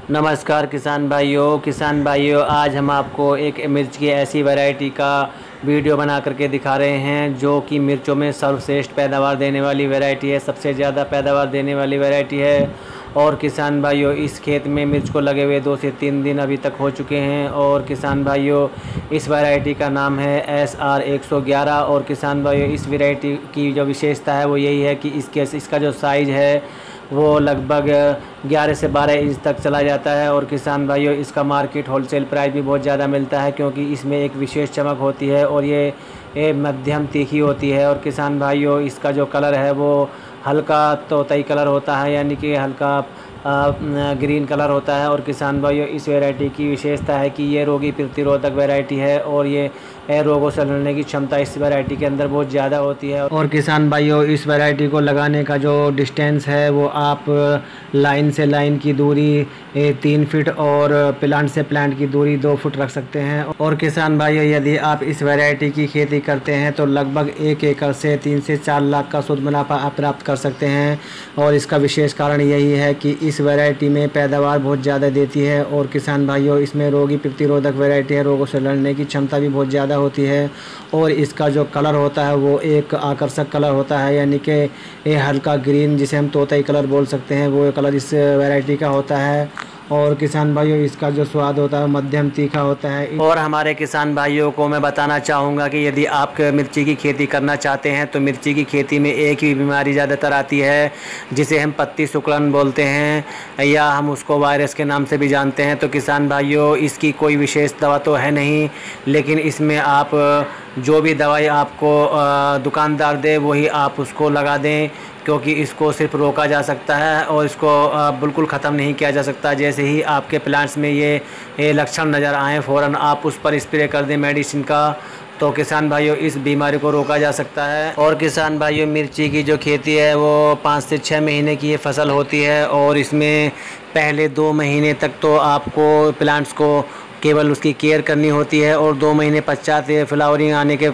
नमस्कार किसान भाइयों, आज हम आपको एक मिर्च की ऐसी वैरायटी का वीडियो बना करके दिखा रहे हैं जो कि मिर्चों में सर्वश्रेष्ठ पैदावार देने वाली वैरायटी है, सबसे ज़्यादा पैदावार देने वाली वैरायटी है। और किसान भाइयों, इस खेत में मिर्च को लगे हुए 2 से 3 दिन अभी तक हो चुके हैं। और किसान भाइयों, इस वैरायटी का नाम है SR 111। और किसान भाइयों, इस वैरायटी की जो विशेषता है वो यही है कि इसका जो साइज़ है वो लगभग 11 से 12 इंच तक चला जाता है। और किसान भाइयों, इसका मार्केट होलसेल प्राइस भी बहुत ज़्यादा मिलता है क्योंकि इसमें एक विशेष चमक होती है और ये मध्यम तीखी होती है। और किसान भाइयों, इसका जो कलर है वो हल्का तोतई कलर होता है, यानी कि हल्का ग्रीन कलर होता है। और किसान भाइयों, इस वैरायटी की विशेषता है कि ये रोगी प्रतिरोधक वैरायटी है और ये रोगों से लड़ने की क्षमता इस वैरायटी के अंदर बहुत ज़्यादा होती है। और किसान भाइयों, इस वैरायटी को लगाने का जो डिस्टेंस है वो आप लाइन से लाइन की दूरी 3 फीट और प्लांट से प्लांट की दूरी 2 फुट रख सकते हैं। और किसान भाइयों, यदि आप इस वैरायटी की खेती करते हैं तो लगभग 1 एकड़ से 3 से 4 लाख का शुद्ध मुनाफा आप प्राप्त कर सकते हैं। और इसका विशेष कारण यही है कि इस वैरायटी में पैदावार बहुत ज़्यादा देती है। और किसान भाइयों, इसमें रोगी प्रतिरोधक वैरायटी है, रोगों से लड़ने की क्षमता भी बहुत ज़्यादा होती है। और इसका जो कलर होता है वो एक आकर्षक कलर होता है, यानी कि ये हल्का ग्रीन, जिसे हम तोतई कलर बोल सकते हैं, वो कलर इस वैरायटी का होता है। और किसान भाइयों, इसका जो स्वाद होता है मध्यम तीखा होता है। और हमारे किसान भाइयों को मैं बताना चाहूँगा कि यदि आप मिर्ची की खेती करना चाहते हैं तो मिर्ची की खेती में एक ही बीमारी ज़्यादातर आती है जिसे हम पत्ती सिकुड़न बोलते हैं, या हम उसको वायरस के नाम से भी जानते हैं। तो किसान भाइयों, इसकी कोई विशेष दवा तो है नहीं, लेकिन इसमें आप जो भी दवाई आपको दुकानदार दे वही आप उसको लगा दें, क्योंकि इसको सिर्फ रोका जा सकता है और इसको बिल्कुल ख़त्म नहीं किया जा सकता। जैसे ही आपके प्लांट्स में ये लक्षण नज़र आएँ, फ़ौरन आप उस पर स्प्रे कर दें मेडिसिन का, तो किसान भाइयों इस बीमारी को रोका जा सकता है। और किसान भाइयों, मिर्ची की जो खेती है वो 5 से 6 महीने की ये फसल होती है। और इसमें पहले 2 महीने तक तो आपको प्लांट्स को केवल उसकी केयर करनी होती है और 2 महीने पश्चात फ्लावरिंग आने के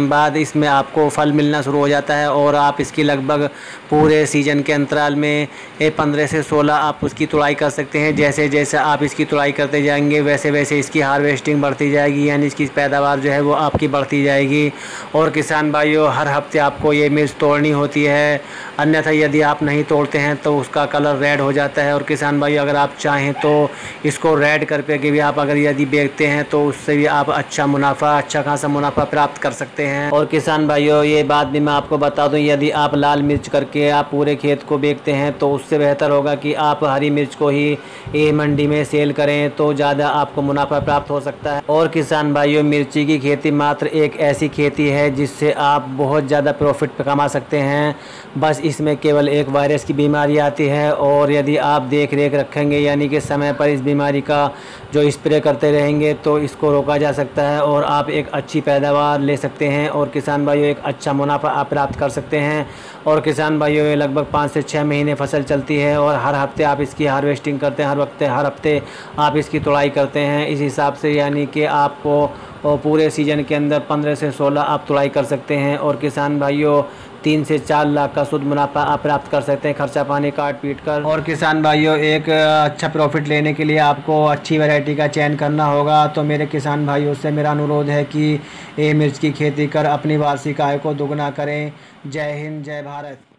बाद इसमें आपको फल मिलना शुरू हो जाता है। और आप इसकी लगभग पूरे सीजन के अंतराल में 15 से 16 आप उसकी तुड़ाई कर सकते हैं। जैसे जैसे आप इसकी तुड़ाई करते जाएंगे वैसे वैसे इसकी हार्वेस्टिंग बढ़ती जाएगी, यानी इसकी पैदावार जो है वो आपकी बढ़ती जाएगी। और किसान भाइयों, हर हफ्ते आपको ये मिर्च तोड़नी होती है, अन्यथा यदि आप नहीं तोड़ते हैं तो उसका कलर रेड हो जाता है। और किसान भाइयों, अगर आप चाहें तो इसको रेड करके भी आप अगर यदि बेचते हैं तो उससे भी आप अच्छा खासा मुनाफा प्राप्त कर सकते हैं। और किसान भाइयों, ये बात भी मैं आपको बता दूं, यदि आप लाल मिर्च करके आप पूरे खेत को बेचते हैं तो उससे बेहतर होगा कि आप हरी मिर्च को ही मंडी में सेल करें, तो ज़्यादा आपको मुनाफा प्राप्त हो सकता है। और किसान भाइयों, मिर्ची की खेती मात्र एक ऐसी खेती है जिससे आप बहुत ज़्यादा प्रॉफिट कमा सकते हैं। बस इसमें केवल एक वायरस की बीमारी आती है, और यदि आप देख रेख रखेंगे, यानी कि समय पर इस बीमारी का जो स्प्रे करते रहेंगे, तो इसको रोका जा सकता है और आप एक अच्छी पैदावार ले सकते हैं। और किसान भाइयों, एक अच्छा मुनाफा आप प्राप्त कर सकते हैं। और किसान भाइयों, ये लगभग 5 से 6 महीने फसल चलती है और हर हफ्ते आप इसकी हार्वेस्टिंग करते हैं, हर हफ्ते आप इसकी तुड़ाई करते हैं। इस हिसाब से यानी कि आपको पूरे सीजन के अंदर 15 से 16 आप तुड़ाई कर सकते हैं। और किसान भाइयों, 3 से 4 लाख का शुद्ध मुनाफा आप प्राप्त कर सकते हैं, खर्चा पानी काट पीट कर। और किसान भाइयों, एक अच्छा प्रॉफिट लेने के लिए आपको अच्छी वैरायटी का चयन करना होगा। तो मेरे किसान भाइयों से मेरा अनुरोध है कि ये मिर्च की खेती कर अपनी वार्षिक आय को दोगुना करें। जय हिंद, जय भारत।